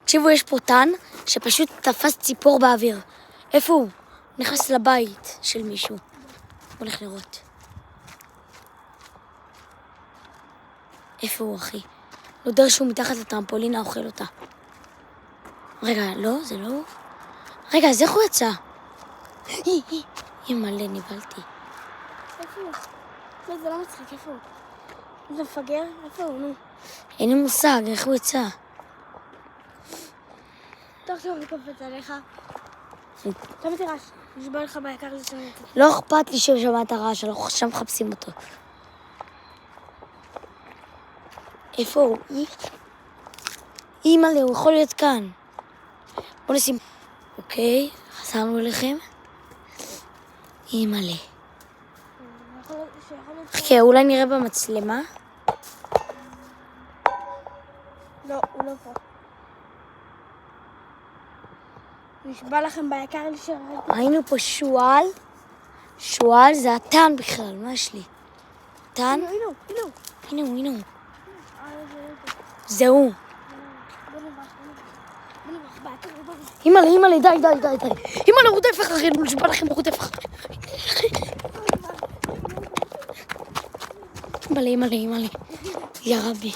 תקשיבו, יש פה טן שפשוט תפס ציפור באוויר. איפה הוא? נכנס לבית של מישהו. בוא נלך לראות. איפה הוא, אחי? לא יודע שהוא מתחת לטרמפולינה אוכל אותה. רגע, לא, זה לא הוא. רגע, אז איך הוא יצא? מלא, נבלתי. איפה הוא? לא, זה לא מצחיק, איפה הוא? זה מפגר? איפה הוא? נו. אין לי מושג, איך הוא יצא? טוב, אני קופץ עליך. למה תירש? נשבע לך ביקר לשמוע אותי. לא אכפת לי שהוא שמע את הרעש, אנחנו עכשיו מחפשים אותו. איפה הוא? אימא'לה, הוא יכול להיות כאן. בוא נשים... אוקיי, חזרנו אליכם. אימא'לה. חכה, אולי נראה במצלמה? לא, הוא לא פה. נשבע לכם ביקר לשמוע אותי. ראינו פה שועל. שועל זה הטן בכלל, מה יש לי? טן? הנה הוא. זהו. אימא'לה, די. אימא'לה, הוא רודף אחרינו, הוא נשבע לכם, הוא רודף אחרינו. אימא'לה. יא רבי.